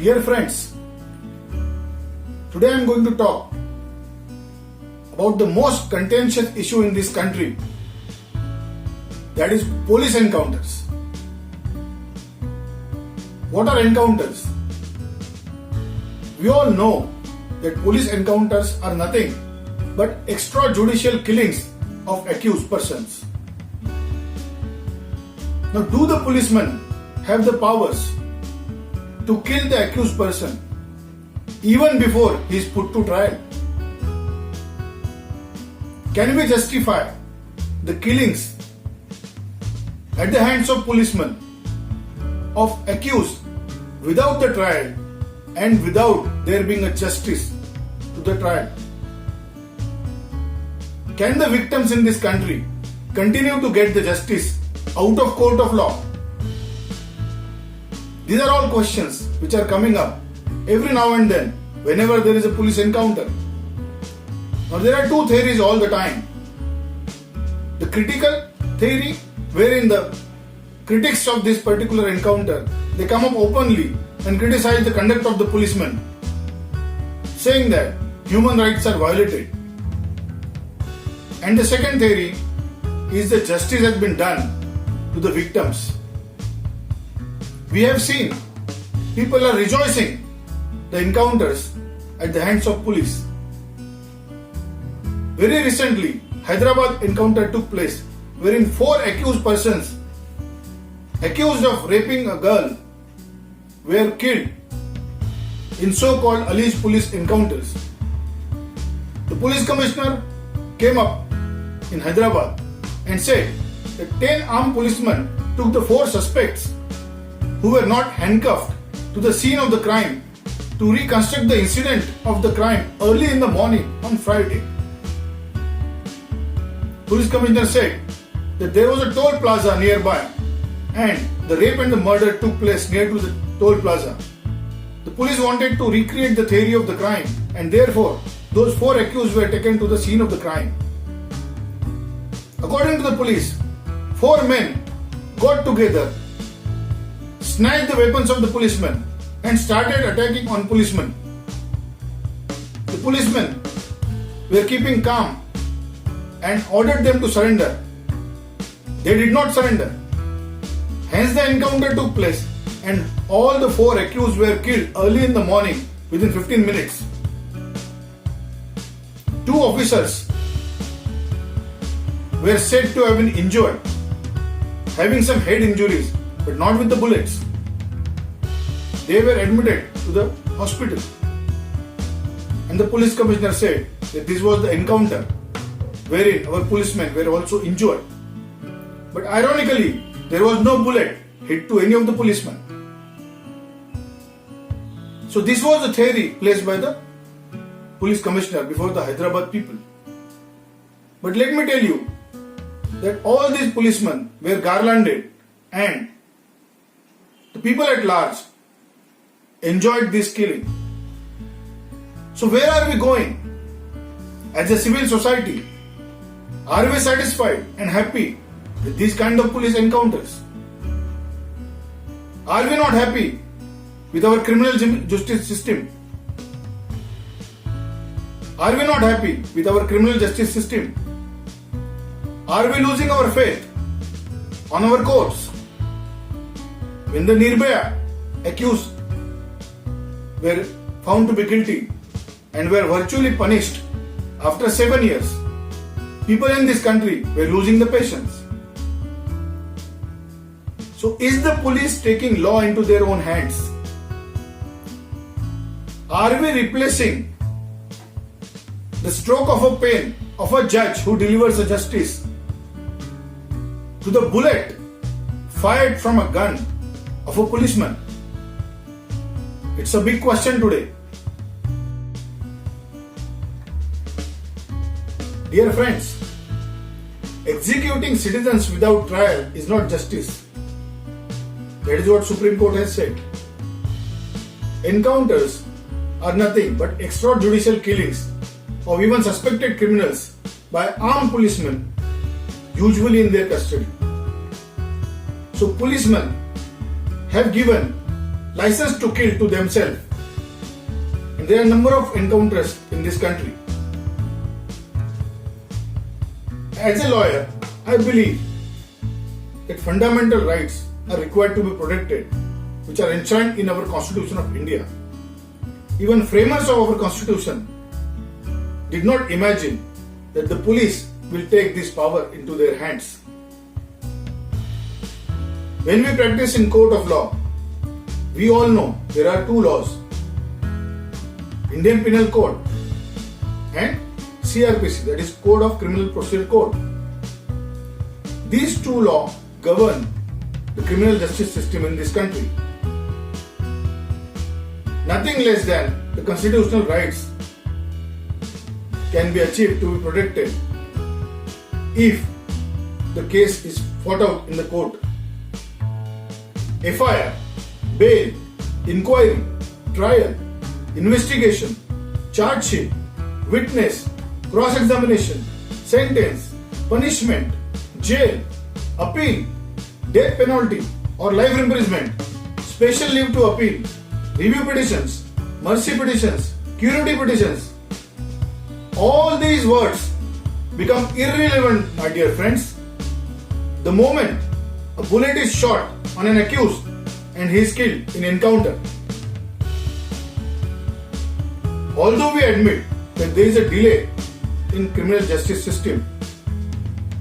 Dear friends, today I am going to talk about the most contentious issue in this country, that is police encounters. What are encounters? We all know that police encounters are nothing but extrajudicial killings of accused persons. Now, do the policemen have the powers to kill the accused person even before he is put to trial? Can we justify the killings at the hands of policemen of accused without the trial and without there being a justice to the trial? Can the victims in this country continue to get the justice out of court of law? These are all questions which are coming up every now and then whenever there is a police encounter. Now there are two theories all the time. The critical theory, wherein the critics of this particular encounter, they come up openly and criticize the conduct of the policemen, saying that human rights are violated. And the second theory is that justice has been done to the victims. We have seen people are rejoicing the encounters at the hands of police. Very recently, Hyderabad encounter took place wherein 4 accused persons accused of raping a girl were killed in so-called alleged police encounters. The police commissioner came up in Hyderabad and said that 10 armed policemen took the 4 suspects who were not handcuffed to the scene of the crime to reconstruct the incident of the crime early in the morning on Friday. Police commissioner said that there was a toll plaza nearby and the rape and the murder took place near to the toll plaza. The police wanted to recreate the theory of the crime and therefore those 4 accused were taken to the scene of the crime. According to the police, 4 men got together, snatched the weapons of the policemen and started attacking on policemen. The policemen were keeping calm and ordered them to surrender. They did not surrender. Hence the encounter took place and all the 4 accused were killed early in the morning within 15 minutes. 2 officers were said to have been injured, having some head injuries, but not with the bullets. They were admitted to the hospital. And the police commissioner said that this was the encounter wherein our policemen were also injured. But ironically, there was no bullet hit to any of the policemen. So this was the theory placed by the police commissioner before the Hyderabad people. But let me tell you that all these policemen were garlanded and the people at large enjoyed this killing. So where are we going as a civil society? Are we satisfied and happy with these kind of police encounters? Are we not happy with our criminal justice system? Are we not happy with our criminal justice system? Are we losing our faith on our courts? When the Nirbhaya accused were found to be guilty and were virtually punished after 7 years, people in this country were losing the patience. So is the police taking law into their own hands? Are we replacing the stroke of a pen of a judge who delivers a justice to the bullet fired from a gun of a policeman? It's a big question today. Dear friends, executing citizens without trial is not justice. That is what Supreme Court has said. Encounters are nothing but extrajudicial killings of even suspected criminals by armed policemen, usually in their custody. So policemen have given license to kill to themselves. And there are a number of encounters in this country. As a lawyer, I believe that fundamental rights are required to be protected, which are enshrined in our Constitution of India. Even framers of our Constitution did not imagine that the police will take this power into their hands. When we practice in court of law, we all know there are two laws, Indian Penal Code and CRPC, that is Code of Criminal Procedure Code. These two laws govern the criminal justice system in this country. Nothing less than the constitutional rights can be achieved to be protected if the case is fought out in the court. FIR, bail, inquiry, trial, investigation, charge sheet, witness, cross-examination, sentence, punishment, jail, appeal, death penalty or life imprisonment, special leave to appeal, review petitions, mercy petitions, curative petitions. All these words become irrelevant, my dear friends, the moment a bullet is shot on an accused and he is killed in encounter. Although we admit that there is a delay in criminal justice system,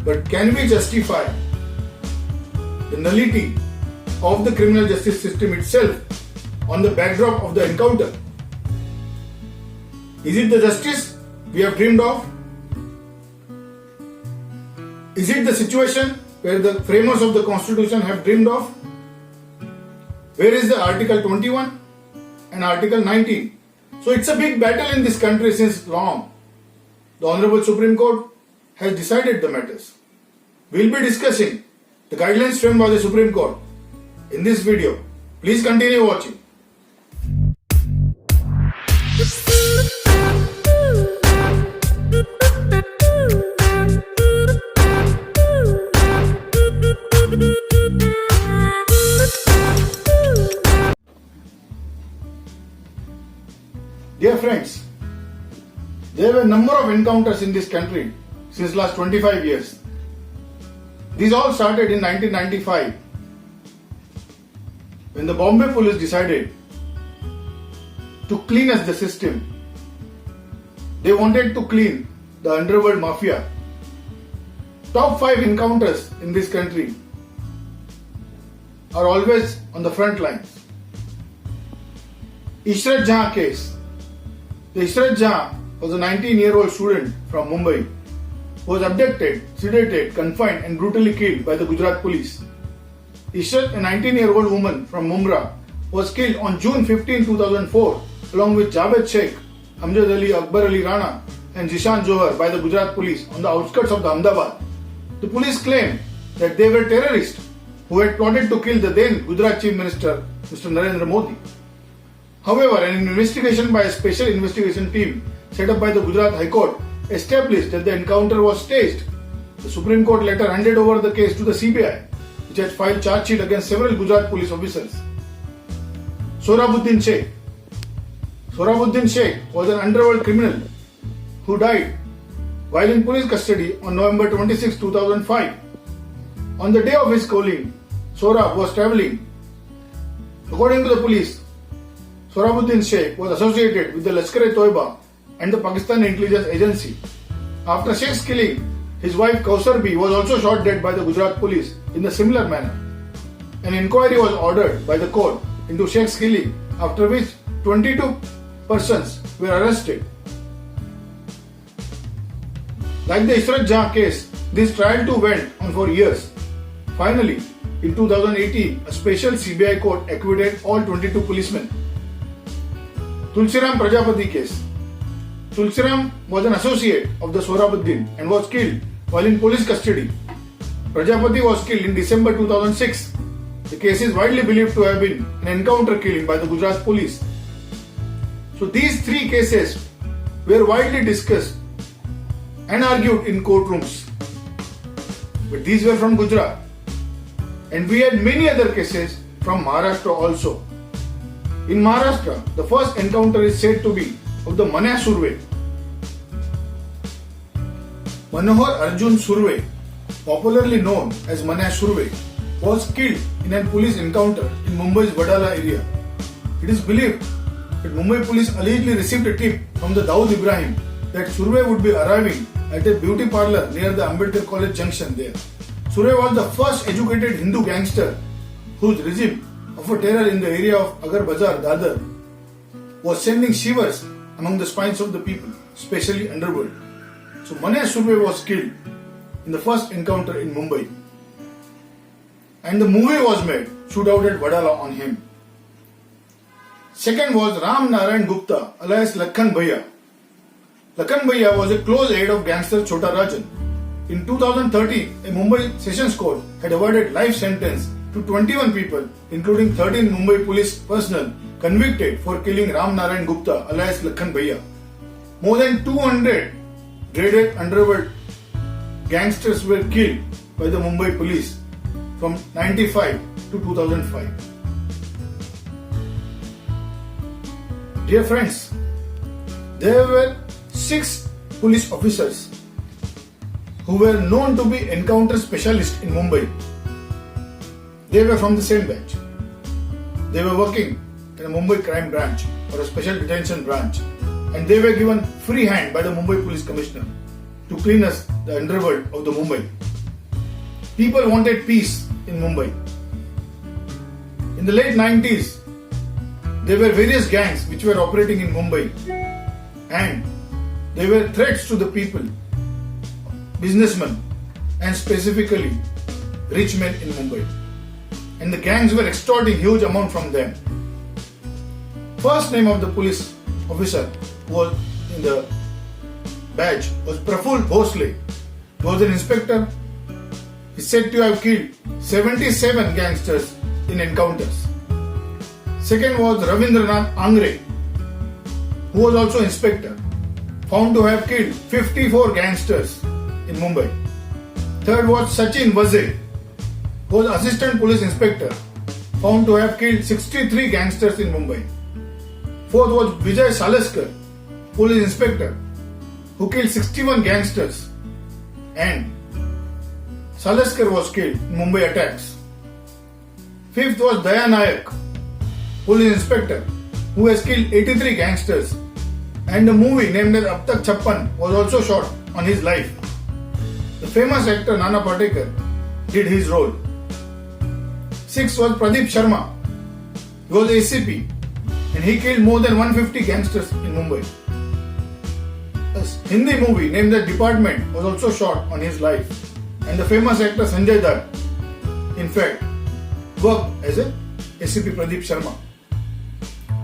but can we justify the nullity of the criminal justice system itself on the backdrop of the encounter? Is it the justice we have dreamed of? Is it the situation where the framers of the Constitution have dreamed of? Where is the Article 21 and Article 19? So it's a big battle in this country since long. The Honorable Supreme Court has decided the matters. We'll be discussing the guidelines framed by the Supreme Court in this video. Please continue watching. Dear friends, there were a number of encounters in this country since last 25 years. These all started in 1995 when the Bombay police decided to clean up the system. They wanted to clean the underworld mafia. Top 5 encounters in this country are always on the front lines. Ishrat Jahan case. The Ishrat Jahan was a 19-year-old student from Mumbai who was abducted, sedated, confined and brutally killed by the Gujarat police. Ishrat, a 19-year-old woman from Mumra, was killed on June 15, 2004 along with Javed Sheikh, Amjad Ali, Akbar Ali Rana and Zishan Johar by the Gujarat police on the outskirts of the Ahmedabad. The police claimed that they were terrorists who had plotted to kill the then Gujarat Chief Minister, Mr. Narendra Modi. However, an investigation by a special investigation team set up by the Gujarat High Court established that the encounter was staged. The Supreme Court later handed over the case to the CBI, which had filed charge sheet against several Gujarat police officers. Sohrabuddin Sheikh. Sohrabuddin Sheikh was an underworld criminal who died while in police custody on November 26, 2005. On the day of his calling, Sohrab was travelling. According to the police, Sohrabuddin Sheikh was associated with the Lashkar-e-Toiba and the Pakistan Intelligence Agency. After Sheikh's killing, his wife Kausar B was also shot dead by the Gujarat police in a similar manner. An inquiry was ordered by the court into Sheikh's killing, after which 22 persons were arrested. Like the Ishrat Jahan case, this trial too went on for years. Finally, in 2018, a special CBI court acquitted all 22 policemen. Tulsiram Prajapati case. Tulsiram was an associate of the Sohrabuddin and was killed while in police custody. Prajapati was killed in December 2006. The case is widely believed to have been an encounter killing by the Gujarat police. So these 3 cases were widely discussed and argued in courtrooms. But these were from Gujarat. And we had many other cases from Maharashtra also. In Maharashtra, the first encounter is said to be of the Manya Surve. Manohar Arjun Surve, popularly known as Manya Surve, was killed in a police encounter in Mumbai's Wadala area. It is believed that Mumbai police allegedly received a tip from the Dawood Ibrahim that Surve would be arriving at a beauty parlor near the Ambedkar College junction there. Surve was the first educated Hindu gangster whose regime of a terror in the area of Agar Bazar, Dadar, was sending shivers among the spines of the people, especially underworld. So Manya Surve was killed in the first encounter in Mumbai. And the movie was made, Shootout at Wadala, on him. Second was Ram Narayan Gupta, alias Lakhan Bhaiya. Lakhan Bhaiya was a close aide of gangster Chota Rajan. In 2013, a Mumbai Sessions Court had awarded life sentence to 21 people, including 13 Mumbai police personnel convicted for killing Ram Narayan Gupta, alias Lakhan Bhaiya. More than 200 dreaded underworld gangsters were killed by the Mumbai police from 1995 to 2005. Dear friends, there were 6 police officers who were known to be encounter specialists in Mumbai. They were from the same batch. They were working in a Mumbai crime branch or a special detention branch, and they were given free hand by the Mumbai police commissioner to clean us the underworld of the Mumbai. People wanted peace in Mumbai. In the late 90s, there were various gangs which were operating in Mumbai, and they were threats to the people, businessmen, and specifically rich men in Mumbai. And the gangs were extorting huge amount from them. First name of the police officer who was in the badge was Praful Bhosle. He was an inspector. He is said to have killed 77 gangsters in encounters. Second was Ravindranath Angre, who was also inspector, found to have killed 54 gangsters in Mumbai. Third was Sachin Vaze, who was assistant police inspector, found to have killed 63 gangsters in Mumbai. Fourth was Vijay Salaskar, police inspector, who killed 61 gangsters, and Salaskar was killed in Mumbai attacks. Fifth was Daya Nayak, police inspector, who has killed 83 gangsters, and a movie named as Ab Tak Chappan was also shot on his life. The famous actor Nana Patekar did his role. Sixth was Pradeep Sharma. He was ACP and he killed more than 150 gangsters in Mumbai. A Hindi movie named The Department was also shot on his life, and the famous actor Sanjay Dutt, in fact, worked as a ACP Pradeep Sharma.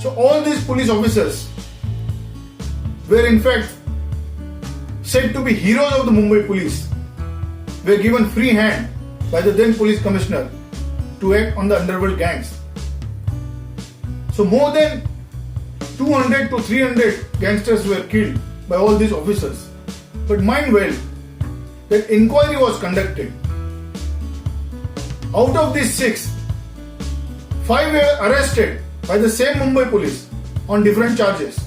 So all these police officers were in fact said to be heroes of the Mumbai police, were given free hand by the then police commissioner to act on the underworld gangs. So more than 200 to 300 gangsters were killed by all these officers. But mind well that inquiry was conducted. Out of these 6, 5 were arrested by the same Mumbai police on different charges.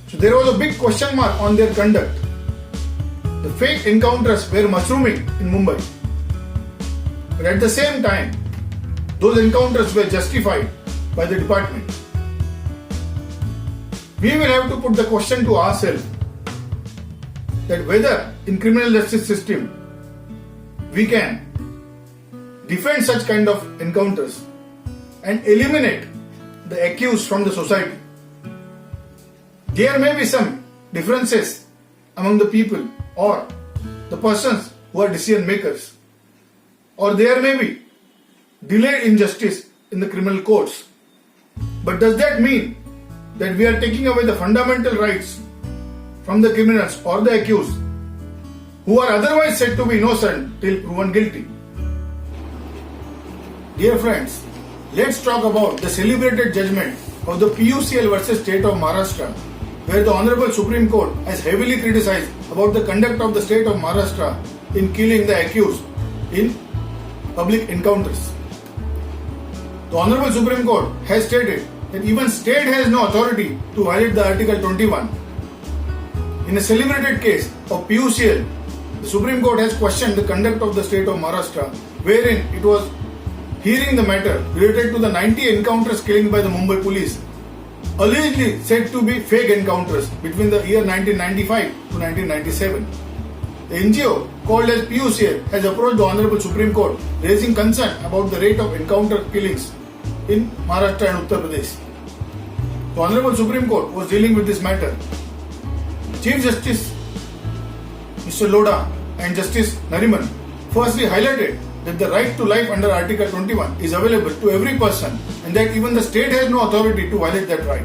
So there was a big question mark on their conduct. The fake encounters were mushrooming in Mumbai. But at the same time, those encounters were justified by the department. We will have to put the question to ourselves that whether in criminal justice system we can defend such kind of encounters and eliminate the accused from the society. There may be some differences among the people or the persons who are decision makers, or there may be delayed injustice in the criminal courts. But does that mean that we are taking away the fundamental rights from the criminals or the accused who are otherwise said to be innocent till proven guilty? Dear friends, let's talk about the celebrated judgment of the PUCL versus State of Maharashtra, where the Honorable Supreme Court has heavily criticized about the conduct of the State of Maharashtra in killing the accused in public encounters. The Honorable Supreme Court has stated that even state has no authority to violate the Article 21. In a celebrated case of PUCL, the Supreme Court has questioned the conduct of the state of Maharashtra, wherein it was hearing the matter related to the 90 encounters killings by the Mumbai police, allegedly said to be fake encounters between the year 1995 to 1997. The NGO called as PUCL has approached the Honorable Supreme Court raising concern about the rate of encounter killings in Maharashtra and Uttar Pradesh. The Honorable Supreme Court was dealing with this matter. Chief Justice Mr. Lodha and Justice Nariman firstly highlighted that the right to life under Article 21 is available to every person and that even the state has no authority to violate that right.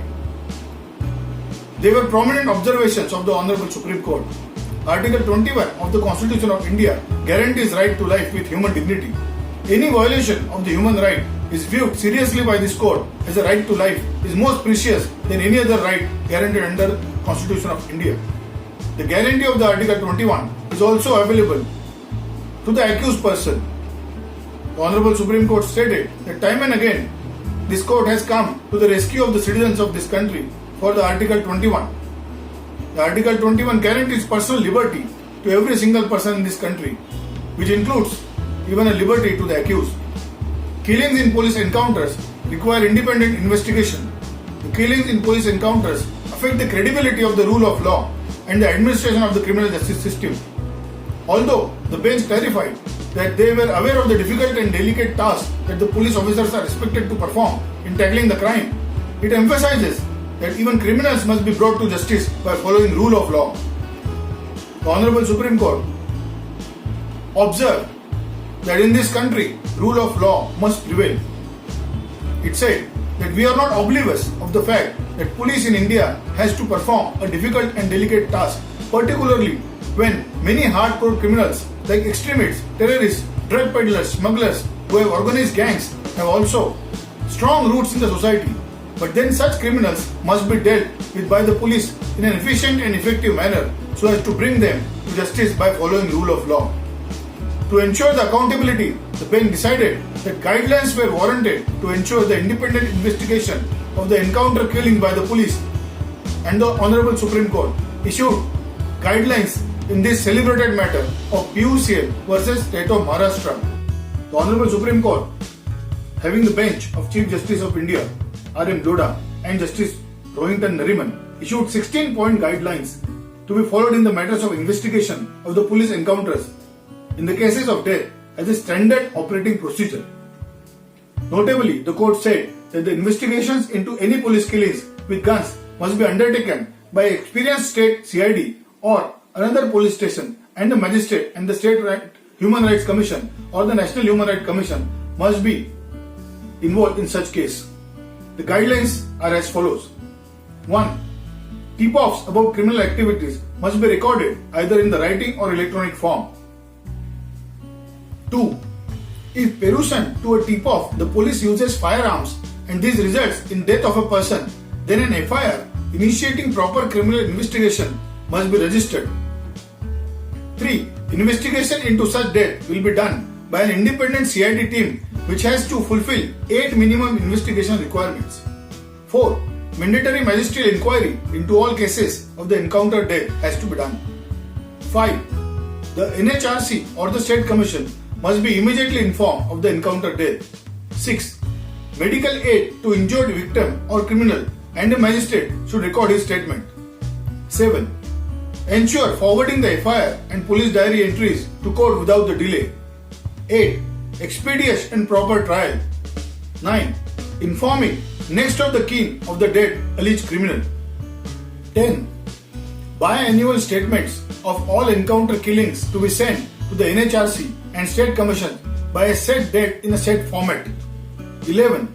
They were prominent observations of the Honorable Supreme Court. Article 21 of the Constitution of India guarantees right to life with human dignity. Any violation of the human right is viewed seriously by this court as a right to life is more precious than any other right guaranteed under the Constitution of India. The guarantee of the Article 21 is also available to the accused person. The Honorable Supreme Court stated that time and again this court has come to the rescue of the citizens of this country for the Article 21. The Article 21 guarantees personal liberty to every single person in this country, which includes even a liberty to the accused. Killings in police encounters require independent investigation. The killings in police encounters affect the credibility of the rule of law and the administration of the criminal justice system. Although the bench clarified that they were aware of the difficult and delicate tasks that the police officers are expected to perform in tackling the crime, it emphasizes that even criminals must be brought to justice by following rule of law. The Honorable Supreme Court observed that in this country, rule of law must prevail. It said that we are not oblivious of the fact that police in India has to perform a difficult and delicate task, particularly when many hardcore criminals like extremists, terrorists, drug peddlers, smugglers who have organized gangs have also strong roots in the society. But then such criminals must be dealt with by the police in an efficient and effective manner so as to bring them to justice by following rule of law. To ensure the accountability, the bench decided that guidelines were warranted to ensure the independent investigation of the encounter killing by the police, and the Honorable Supreme Court issued guidelines in this celebrated matter of PUCL versus State of Maharashtra. The Honorable Supreme Court, having the bench of Chief Justice of India, R.M. Lodha and Justice Rohinton Nariman, issued 16-point guidelines to be followed in the matters of investigation of the police encounters in the cases of death as a standard operating procedure. Notably, the court said that the investigations into any police killings with guns must be undertaken by experienced state CID or another police station, and the magistrate and the State Human Rights Commission or the National Human Rights Commission must be involved in such case. The guidelines are as follows. 1. Tip-offs about criminal activities must be recorded either in the writing or electronic form. 2. If pursuant to a tip-off the police uses firearms and this results in death of a person, then an FIR initiating proper criminal investigation must be registered. 3. Investigation into such death will be done by an independent CID team which has to fulfill 8 minimum investigation requirements. 4. Mandatory magisterial inquiry into all cases of the encounter death has to be done. 5. The NHRC or the State Commission must be immediately informed of the encounter death. 6. Medical aid to injured victim or criminal and a magistrate should record his statement. 7. Ensure forwarding the FIR and police diary entries to court without the delay. 8. Expeditious and proper trial. 9. Informing next of the kin of the dead alleged criminal. 10. Biannual statements of all encounter killings to be sent to the NHRC and State Commission by a set date in a set format. 11.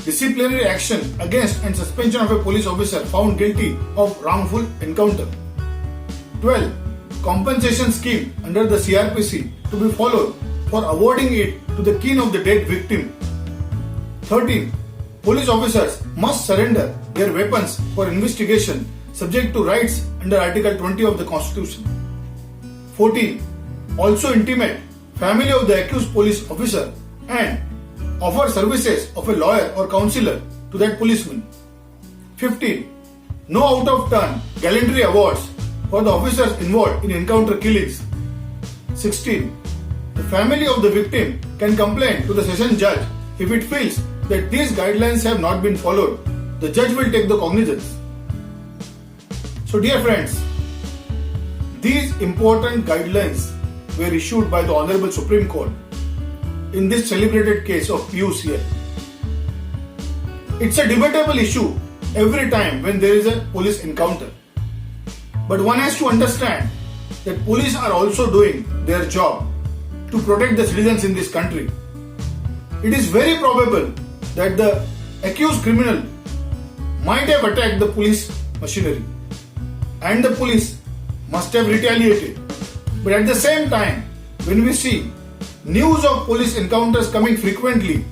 Disciplinary action against and suspension of a police officer found guilty of wrongful encounter. 12. Compensation scheme under the CRPC to be followed for awarding it to the kin of the dead victim. 13. Police officers must surrender their weapons for investigation subject to rights under Article 20 of the Constitution. 14. Also intimate family of the accused police officer and offer services of a lawyer or counselor to that policeman. 15. No out of turn gallantry awards for the officers involved in encounter killings. 16. The family of the victim can complain to the session judge if it feels that these guidelines have not been followed. The judge will take the cognizance. So dear friends, these important guidelines were issued by the Honorable Supreme Court in this celebrated case of Pius here. It's a debatable issue every time when there is a police encounter. But one has to understand that police are also doing their job to protect the citizens in this country. It is very probable that the accused criminal might have attacked the police machinery and the police must have retaliated. But at the same time, when we see news of police encounters coming frequently,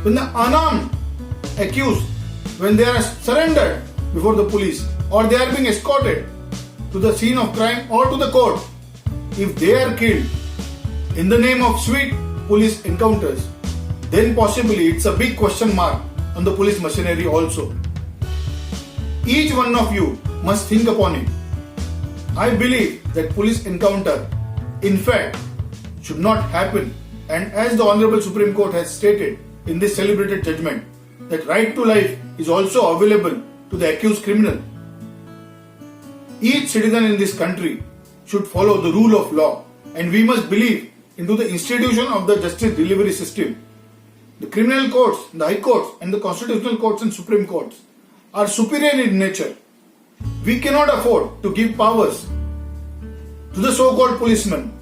when the unarmed accused, when they are surrendered before the police or they are being escorted to the scene of crime or to the court, if they are killed in the name of sweet police encounters, then possibly it's a big question mark on the police machinery also. Each one of you must think upon it. I believe that police encounter, in fact, should not happen, and as the Honorable Supreme Court has stated in this celebrated judgment, that right to life is also available to the accused criminal. Each citizen in this country should follow the rule of law, and we must believe into the institution of the justice delivery system. The criminal courts, the high courts and the constitutional courts and supreme courts are superior in nature. We cannot afford to give powers to the so-called policemen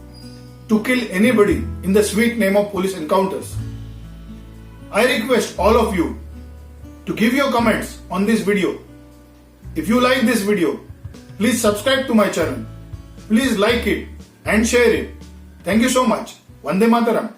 to kill anybody in the sweet name of police encounters. I request all of you to give your comments on this video. If you like this video, please subscribe to my channel. Please like it and share it. Thank you so much. Vande Mataram.